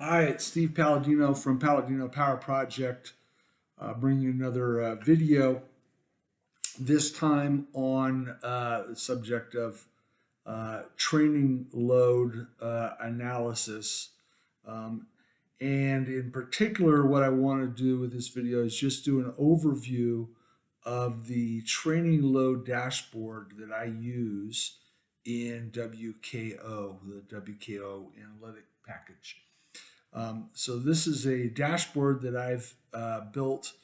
Hi, it's Steve Palladino from Palladino Power Project, bringing you another video. This time on the subject of training load analysis. Um, and in particular, what I want to do with this video is just do an overview of the training load dashboard that I use in WKO, the WKO analytic package. So this is a dashboard that I've built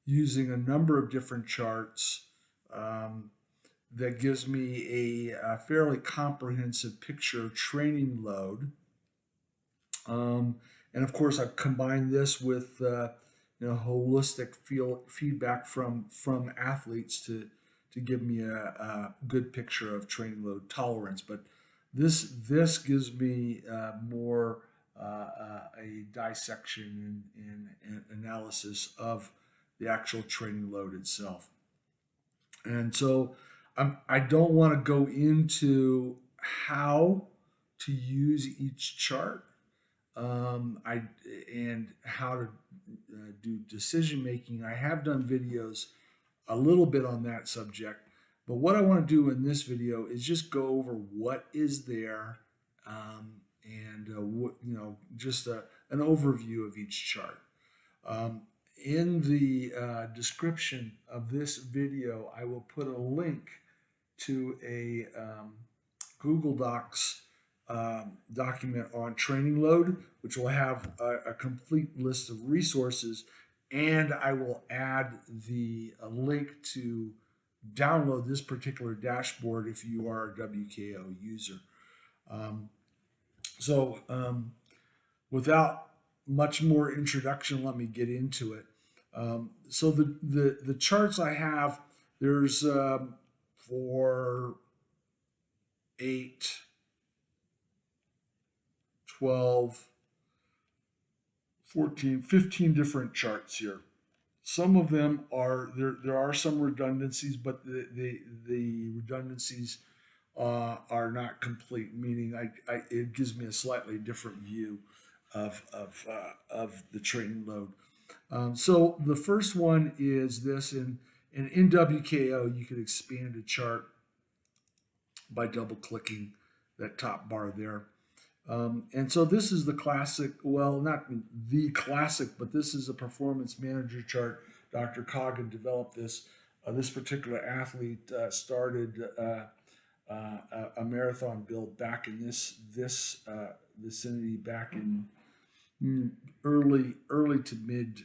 using a number of different charts um, that gives me a fairly comprehensive picture of training load. Um, and of course, I've combined this with holistic feedback from athletes to give me a good picture of training load tolerance. But this gives me more a dissection and analysis of the actual training load itself. And so I don't want to go into how to use each chart I and how to do decision making. I have done videos a little bit on that subject, but what I want to do in this video is just go over what is there and what just an overview of each chart. Um, in the description of this video, I will put a link to a Google Docs document on training load, which will have a complete list of resources, and I will add the link to download this particular dashboard if you are a WKO user. Um, so, without much more introduction, let me get into it. So the charts I have, there's 4, 8, 12, 14, 15 different charts here. Some of them are there are some redundancies, but the redundancies are not complete, meaning it gives me a slightly different view of the training load. So the first one is this, and in WKO you can expand a chart by double clicking that top bar there. And so this is the classic, well, not the classic, but this is a performance manager chart. Dr. Coggin developed this. This particular athlete started a marathon build back in this vicinity back in early to mid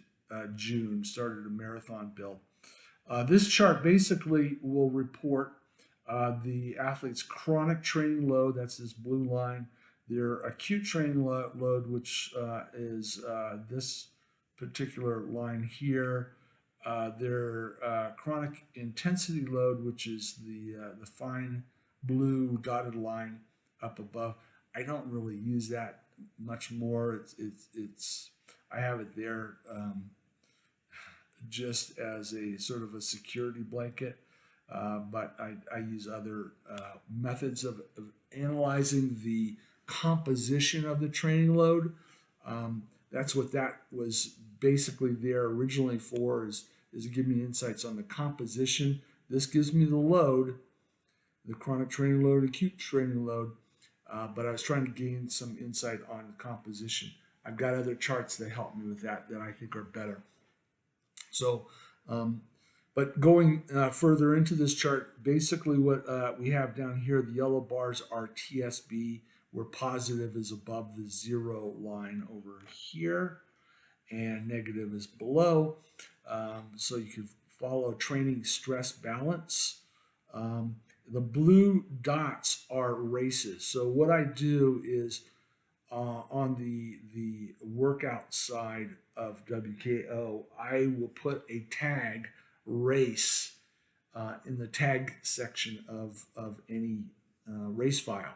June. Started a marathon build. This chart basically will report the athlete's chronic training load. That's this blue line. Their acute training load, which is this particular line here. Their chronic intensity load, which is the fine blue dotted line up above. I don't really use that much more. It's I have it there just as a sort of a security blanket. But I use other methods of analyzing the composition of the training load. That's what that was basically there originally for, is to give me insights on the composition. This gives me the load, the chronic training load, acute training load, but I was trying to gain some insight on composition. I've got other charts that help me with that I think are better. So, but going further into this chart, basically what we have down here, the yellow bars are TSB, where positive is above the 0 line over here, and negative is below. So you can follow training stress balance. The blue dots are races. So what I do is on the workout side of WKO, I will put a tag race in the tag section of any race file,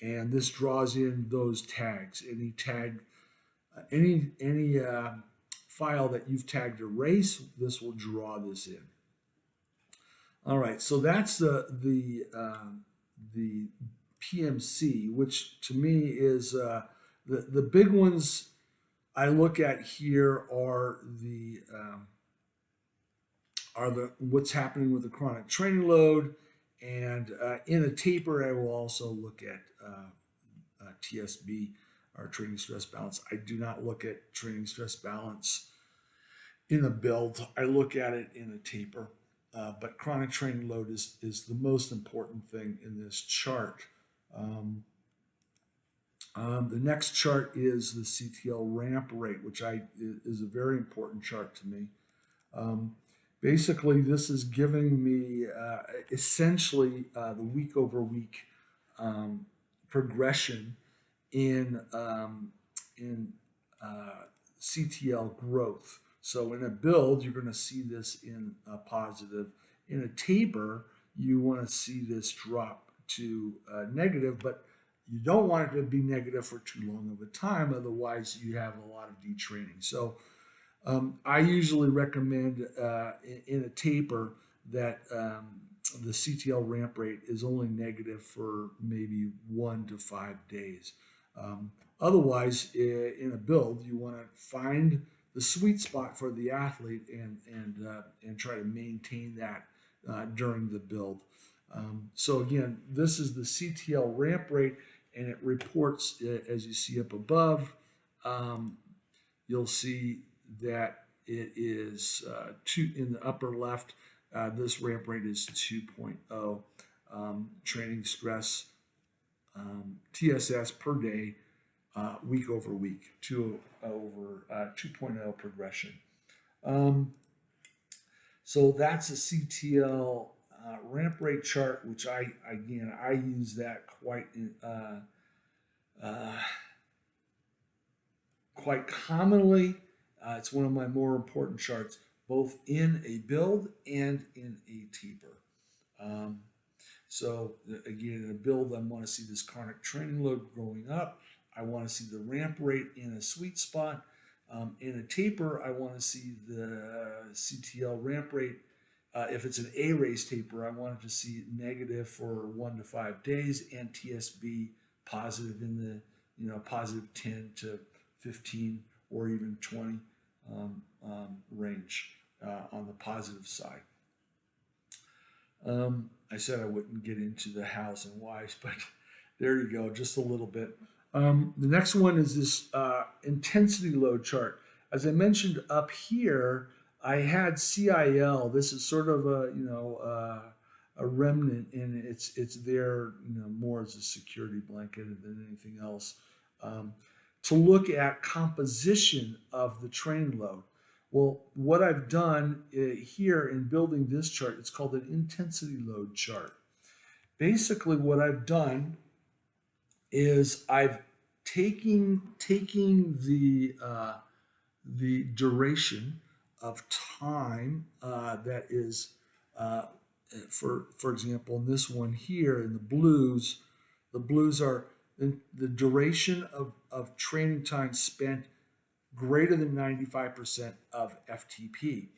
and this draws in those tags. Any tag, any file that you've tagged a race, this will draw this in. All right, so that's the PMC, which to me is The big ones I look at here are the what's happening with the chronic training load, and in a taper I will also look at TSB, or training stress balance. I do not look at training stress balance in a build. I look at it in a taper. But chronic training load is the most important thing in this chart. The next chart is the CTL ramp rate, which is a very important chart to me. Basically, this is giving me essentially the week over week progression in CTL growth. So in a build, you're going to see this in a positive. In a taper, you want to see this drop to negative, but you don't want it to be negative for too long of a time. Otherwise, you have a lot of detraining. So I usually recommend in a taper that the CTL ramp rate is only negative for maybe 1 to 5 days. Otherwise, in a build, you want to find the sweet spot for the athlete and try to maintain that during the build. So again, this is the CTL ramp rate, and it reports, as you see up above. You'll see that it is in the upper left. This ramp rate is 2.0 training stress TSS per day, week over week, 2.0 progression. So that's a CTL ramp rate chart, which I use that quite commonly. It's one of my more important charts, both in a build and in a taper. So again, in a build, I want to see this chronic training load growing up. I want to see the ramp rate in a sweet spot. In a taper, I want to see the CTL ramp rate. If it's an A-race taper, I want it to see negative for 1 to 5 days, and TSB positive in the positive 10 to 15 or even 20 range on the positive side. I said I wouldn't get into the hows and whys, but there you go, just a little bit. The next one is this intensity load chart. As I mentioned up here, I had CIL. This is sort of a remnant, and it's there more as a security blanket than anything else. To look at composition of the train load. Well, what I've done here in building this chart, it's called an intensity load chart. Basically, what I've done is I've taking the duration of time that is, for example, in this one here in the blues are the duration of training time spent greater than 95% of FTP.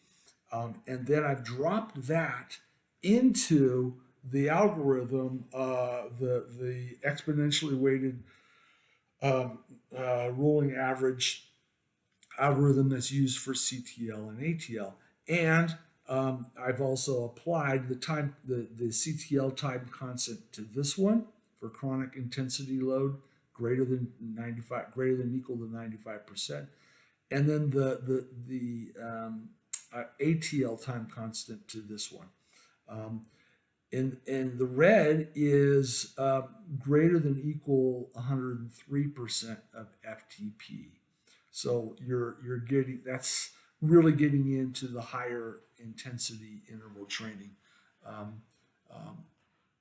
And then I've dropped that into the algorithm, the exponentially weighted rolling average algorithm that's used for CTL and ATL. And I've also applied the CTL time constant to this one for chronic intensity load greater than equal to 95%, and then the ATL time constant to this one. And the red is greater than equal 103% of FTP. So that's really getting into the higher intensity interval training.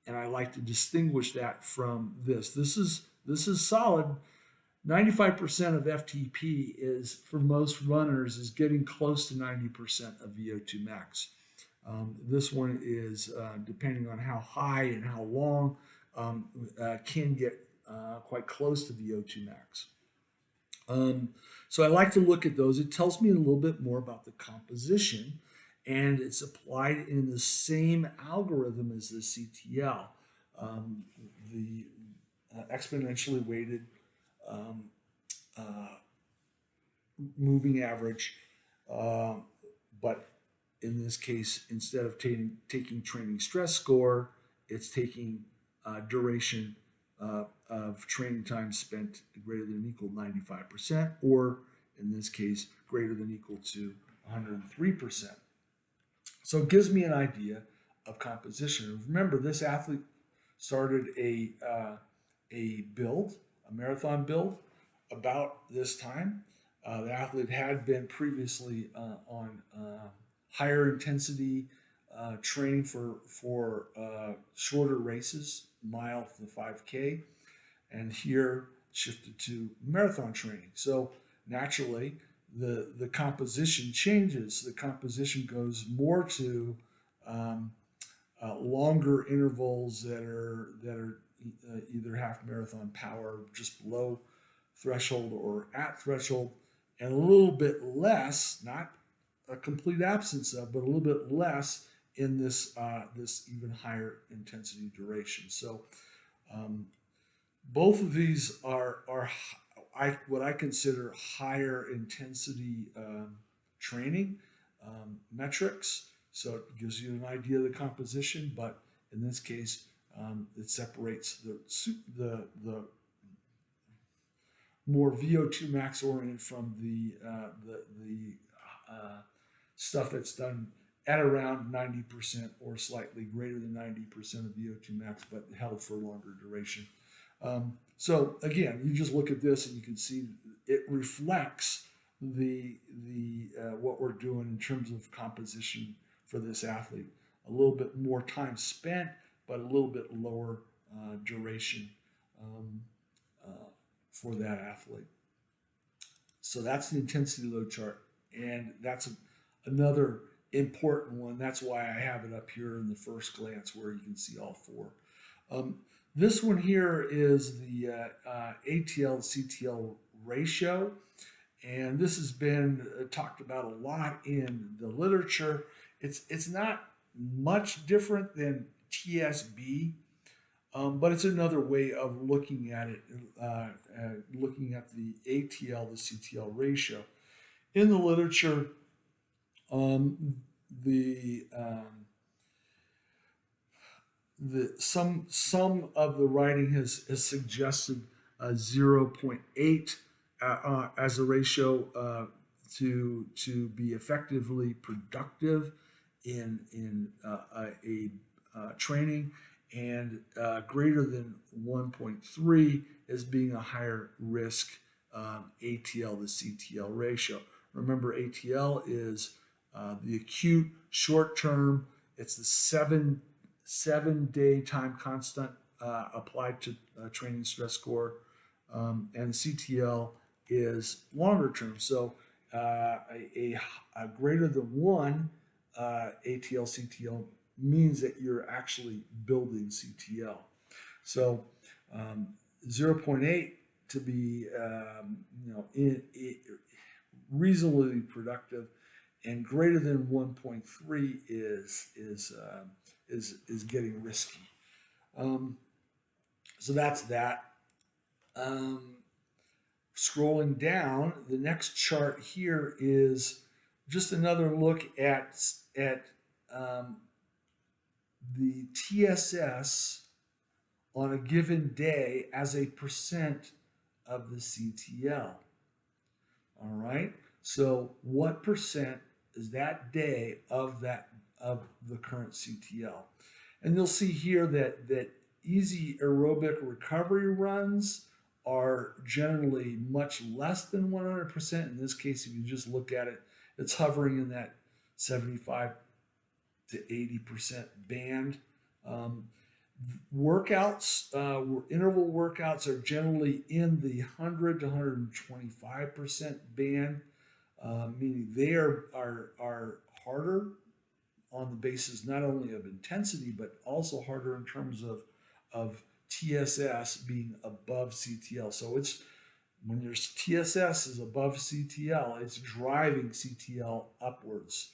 And I like to distinguish that from this. This is solid. 95% of FTP is, for most runners, is getting close to 90% of VO2 max. This one is, depending on how high and how long, can get quite close to VO2 max. So I like to look at those. It tells me a little bit more about the composition, and it's applied in the same algorithm as the CTL, the exponentially weighted moving average, uh, but in this case, instead of taking training stress score, it's taking duration of training time spent greater than or equal to 95%, or in this case, greater than or equal to 103%. So it gives me an idea of composition. Remember, this athlete started a build, a marathon build, about this time. The athlete had been previously on higher intensity training for shorter races, mile to 5K, and here shifted to marathon training. So naturally, the composition changes. The composition goes more to um, longer intervals that are either half marathon power, just below threshold or at threshold, and a little bit less, not a complete absence of, but a little bit less in this even higher intensity duration. So um, both of these are what I consider higher intensity training metrics. So it gives you an idea of the composition, but in this case, it separates the more VO2 max oriented from the stuff that's done at around 90% or slightly greater than 90% of VO2 max, but held for a longer duration. So again, you just look at this and you can see it reflects the what we're doing in terms of composition for this athlete. A little bit more time spent, but a little bit lower duration um, uh, for that athlete. So that's the intensity load chart, and that's another important one. That's why I have it up here in the first glance where you can see all four. Um, this one here is the ATL CTL ratio, and this has been talked about a lot in the literature. It's not much different than TSB, but it's another way of looking at it, looking at the ATL to CTL ratio. In the literature, um, the some of the writing has suggested 0.8 as a ratio to be effectively productive in a training, and greater than 1.3 as being a higher risk ATL to CTL ratio. Remember, ATL is the acute short term. It's the seven-day time constant applied to training stress score, and CTL is longer term. So a greater than one ATL CTL means that you're actually building CTL. So 0.8 to be reasonably productive, and greater than 1.3 is getting risky. So that's that. Scrolling down, the next chart here is just another look at the TSS on a given day as a percent of the CTL. All right. So what percent is that day of the current CTL? And you'll see here that easy aerobic recovery runs are generally much less than 100%. In this case, if you just look at it, it's hovering in that 75 to 80% band. Workouts, interval workouts are generally in the 100 to 125% band, meaning they are harder on the basis not only of intensity, but also harder in terms of TSS being above CTL. So it's when your TSS is above CTL, it's driving CTL upwards.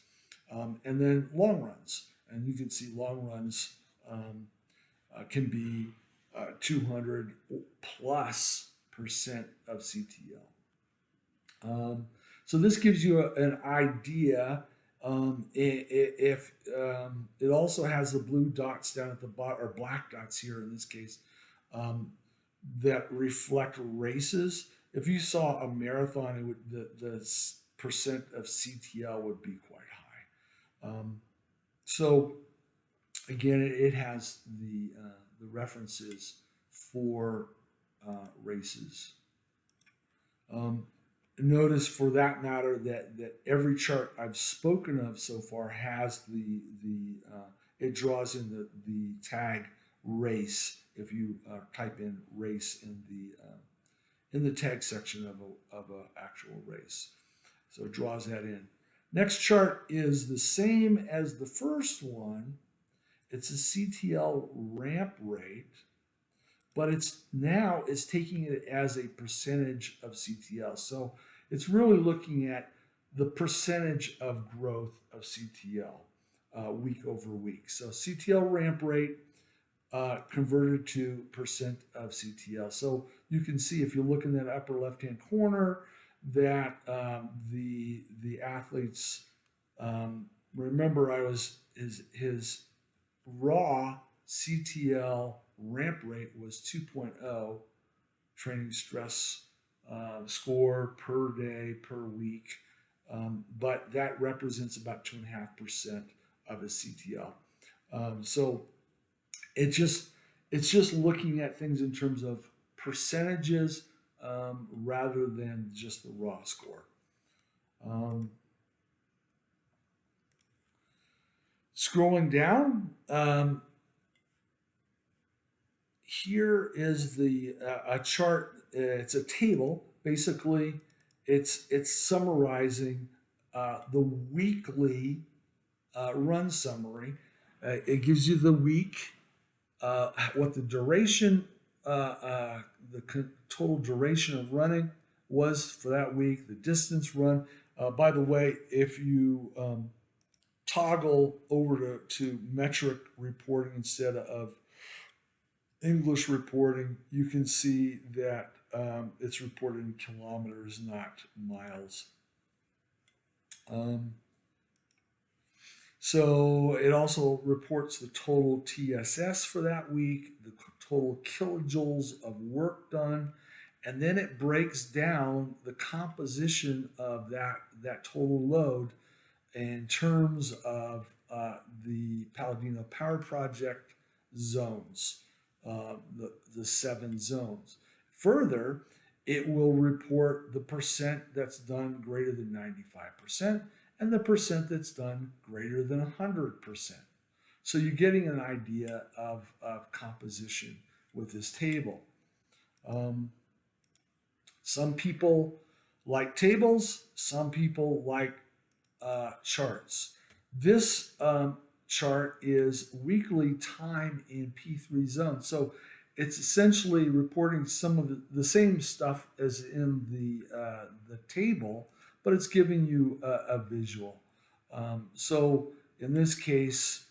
And then long runs, and you can see long runs can be 200 plus % of CTL. So this gives you an idea. If it also has the blue dots down at the bottom, or black dots here in this case, um, that reflect races. If you saw a marathon, it would the percent of CTL would be quite high. So again, it has the references for races. Um, Notice, for that matter, that every chart I've spoken of so far has it draws in the tag race if you type in race in the tag section of a actual race. So it draws that in. Next chart is the same as the first one. It's a CTL ramp rate, but it's taking it as a percentage of CTL. So it's really looking at the percentage of growth of CTL week over week. So CTL ramp rate converted to percent of CTL. So you can see, if you look in that upper left-hand corner, that the athletes, remember, his raw CTL ramp rate was 2.0 training stress score per day per week, but that represents about 2.5% of his CTL. So it's just looking at things in terms of percentages rather than just the raw score. Scrolling down, here is a chart. It's a table. Basically, it's summarizing the weekly run summary. It gives you the week, what the duration, total duration of running was for that week, the distance run. By the way, if you toggle over to metric reporting instead of English reporting, you can see that it's reported in kilometers, not miles. So it also reports the total TSS for that week, the total kilojoules of work done, and then it breaks down the composition of that total load in terms of the Palladino Power Project zones, the 7 zones. Further, it will report the percent that's done greater than 95% and the percent that's done greater than 100%. So you're getting an idea of composition with this table. Some people like tables, some people like charts. This chart is weekly time in P3 zone. So it's essentially reporting some of the same stuff as in the table, but it's giving you a visual. So in this case,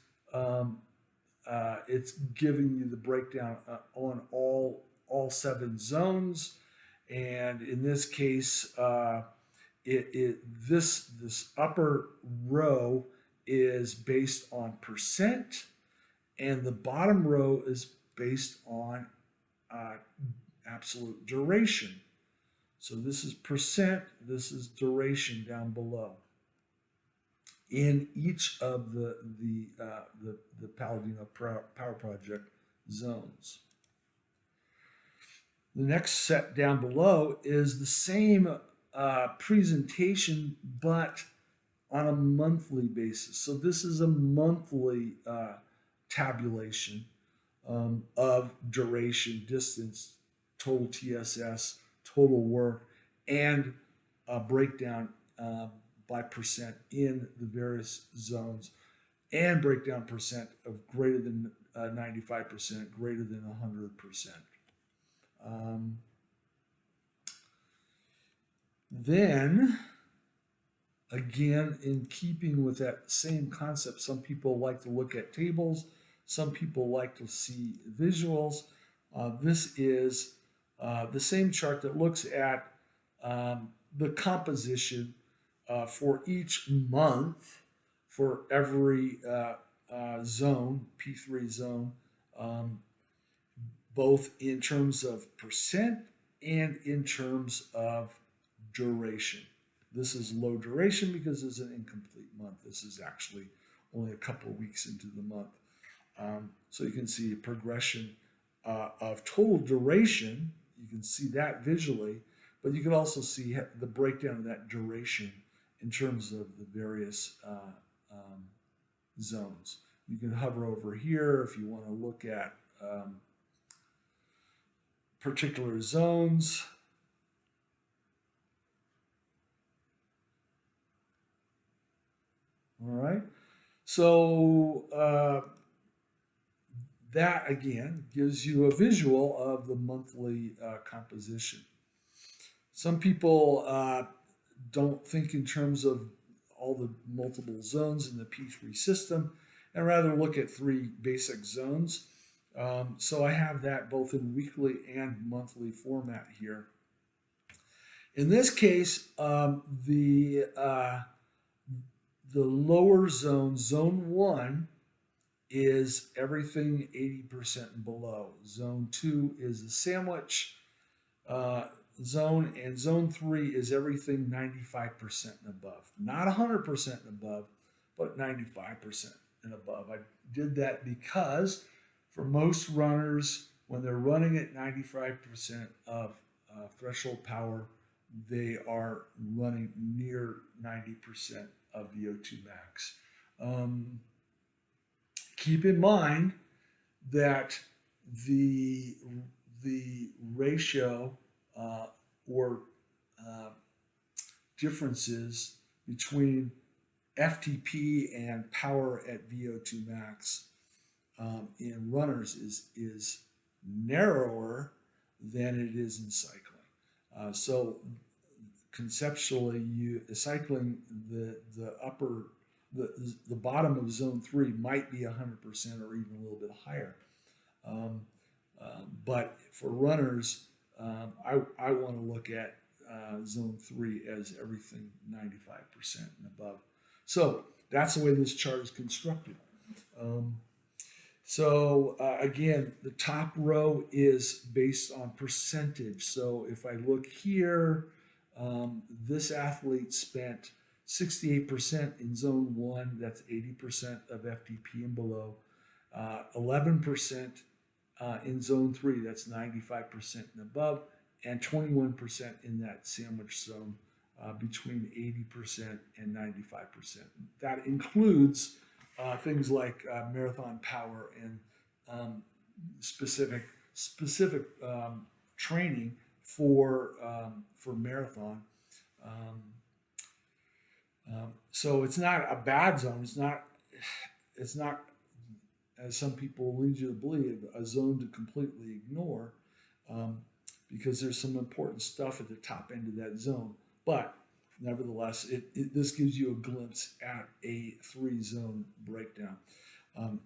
it's giving you the breakdown on all 7 zones, and in this case, this upper row is based on percent, and the bottom row is based on absolute duration. So this is percent, this is duration down below in each of the Palladino Power Project zones. The next set down below is the same presentation, but on a monthly basis. So this is a monthly tabulation of duration, distance, total TSS, total work, and a breakdown by percent in the various zones, and breakdown percent of greater than 95%, greater than 100%. Then, again, in keeping with that same concept, some people like to look at tables, some people like to see visuals. This is the same chart that looks at the composition for each month for every zone, P3 zone, um, both in terms of percent and in terms of duration. This is low duration because it's an incomplete month. This is actually only a couple of weeks into the month. So you can see a progression of total duration. You can see that visually, but you can also see the breakdown of that duration in terms of the various zones. You can hover over here if you want to look at particular zones. All right. So that again gives you a visual of the monthly composition. Some people don't think in terms of all the multiple zones in the P3 system and rather look at three basic zones. So I have that both in weekly and monthly format here. In this case, the lower zone, zone 1, is everything 80% and below. Zone 2 is the sandwich zone, and zone 3 is everything 95% and above. Not 100% and above, but 95% and above. I did that because for most runners, when they're running at 95% of threshold power, they are running near 90% of VO2 max. Keep in mind that the ratio or differences between FTP and power at VO2 max in runners is narrower than it is in cycling. So conceptually, cycling the bottom of zone 3 might be 100% or even a little bit higher. But for runners, I want to look at zone 3 as everything 95% and above. So that's the way this chart is constructed. Again, the top row is based on percentage. So if I look here, this athlete spent 68% in zone 1, that's 80% of FTP and below, 11% in zone 3, that's 95% and above, and 21% in that sandwich zone between 80% and 95%. That includes things like marathon power and specific training for marathon. So it's not a bad zone. It's not, as some people lead you to believe, a zone to completely ignore, because there's some important stuff at the top end of that zone. But nevertheless, this gives you a glimpse at a 3-zone breakdown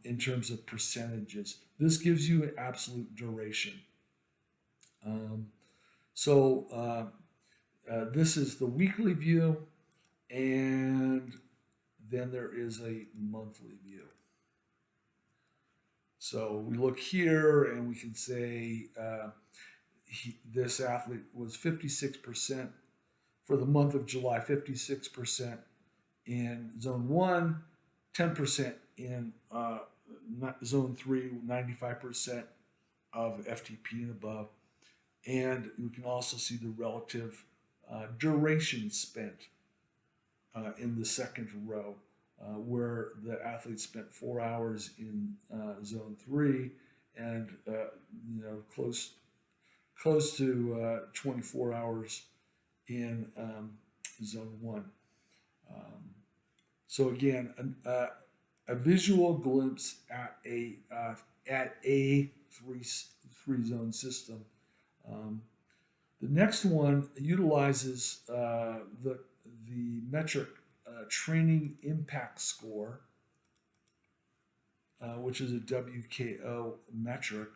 in terms of percentages. This gives you an absolute duration. This is the weekly view, and then there is a monthly view. So we look here and we can say this athlete was 56% for the month of July, 56% in zone 1, 10% in zone 3, 95% of FTP and above. And you can also see the relative duration spent in the second row, where the athlete spent 4 hours in zone 3 and close to 24 hours in zone 1. So again, a visual glimpse at a 3-zone system. The next one utilizes the metric training impact score, which is a WKO metric.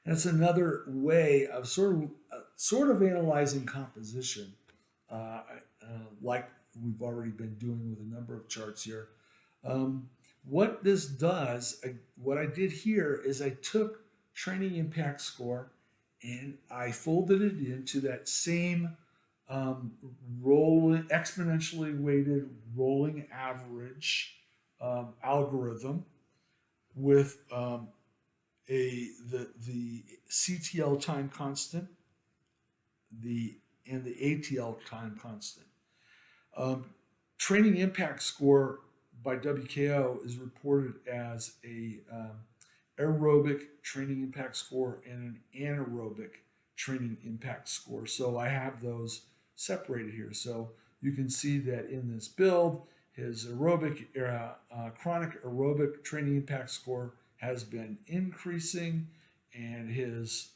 And it's another way of sort of analyzing composition. like we've already been doing with a number of charts here. What this does, what I did here is I took training impact score and I folded it into that same rolling, exponentially weighted rolling average algorithm with the CTL time constant, and the ATL time constant. Training impact score by WKO is reported as a aerobic training impact score and an anaerobic training impact score. So I have those separated here. So you can see that in this build, his chronic aerobic training impact score has been increasing, and his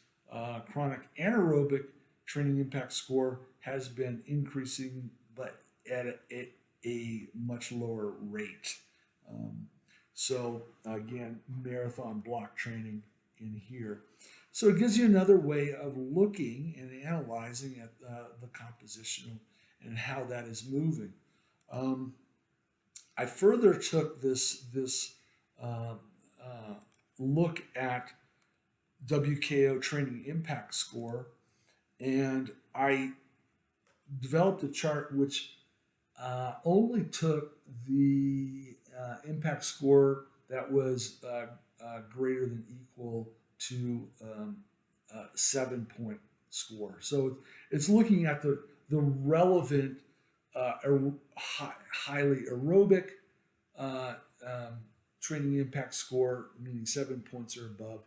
chronic anaerobic training impact score has been increasing, but at a much lower rate. So again, marathon block training in here. So it gives you another way of looking and analyzing at the composition and how that is moving. I further took this look at WKO training impact score, and I developed a chart which only took the impact score that was greater than equal to 7-point score. So it's looking at the relevant highly aerobic training impact score, meaning 7 points or above,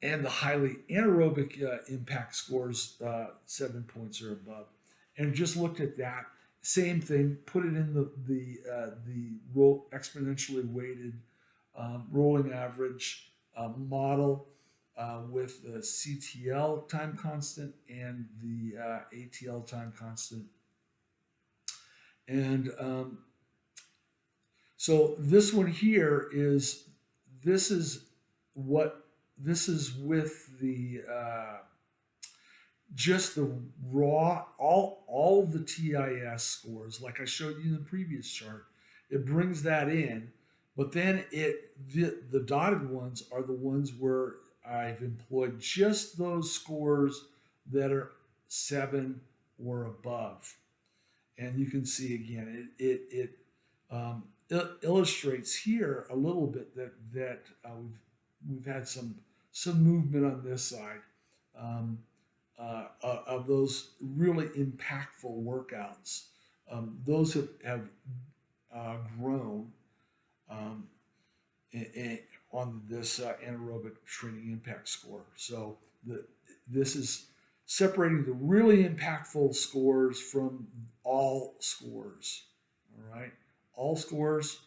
and the highly anaerobic impact scores, 7 points or above, and just looked at that. Same thing, put it in the exponentially weighted rolling average model with the CTL time constant and the ATL time constant. And so this one here is with the just the raw, all the TIS scores, like I showed you in the previous chart. It brings that in, but then the dotted ones are the ones where I've employed just those scores that are 7 or above. And you can see again, it illustrates here a little bit that we've had some movement on this side. Of those really impactful workouts. Those have grown on this anaerobic training impact score. So this is separating the really impactful scores from all scores. All right, all scores,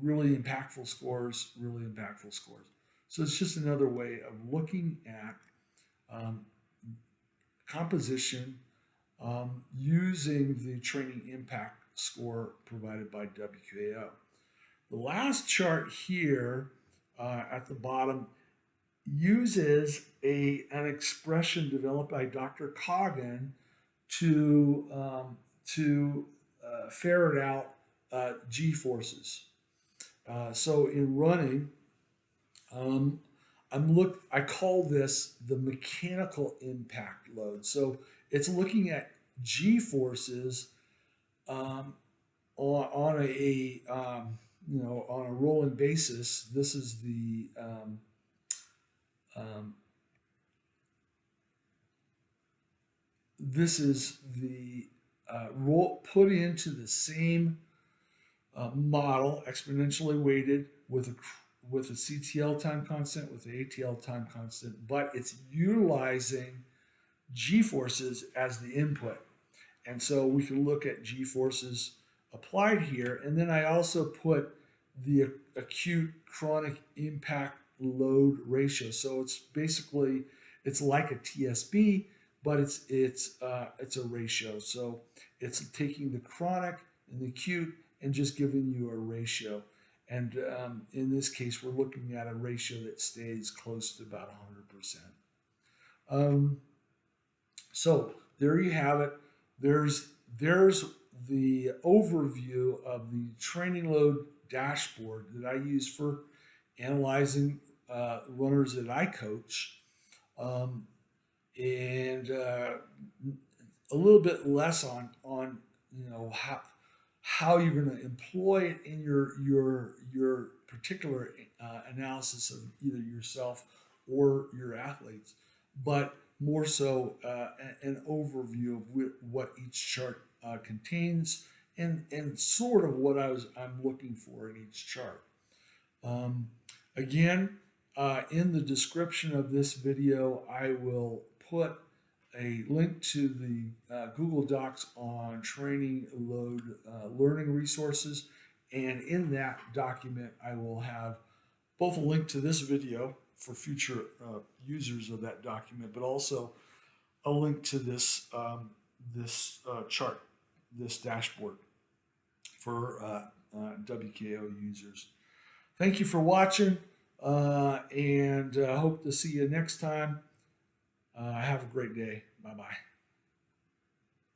really impactful scores, really impactful scores. So it's just another way of looking at composition using the training impact score provided by WKO. The last chart here at the bottom uses an expression developed by Dr. Coggin to ferret out G-forces. So in running, I call this the mechanical impact load. So it's looking at G-forces on a rolling basis. This is the roll put into the same model, exponentially weighted with a CTL time constant, with the ATL time constant, but it's utilizing G-forces as the input. And so we can look at G-forces applied here. And then I also put the acute chronic impact load ratio. So it's basically, it's like a TSB, but it's a ratio. So it's taking the chronic and the acute and just giving you a ratio. And in this case, we're looking at a ratio that stays close to about 100%. So there you have it. There's the overview of the training load dashboard that I use for analyzing runners that I coach, um, and a little bit less on how you're going to employ it in your particular analysis of either yourself or your athletes, but more so an overview of what each chart contains and sort of what I'm looking for in each chart. Um, Again, in the description of this video, I will put a link to the Google Docs on training load learning resources. And in that document, I will have both a link to this video for future users of that document, but also a link to this chart, this dashboard for WKO users. Thank you for watching, and hope to see you next time. Have a great day. Bye-bye.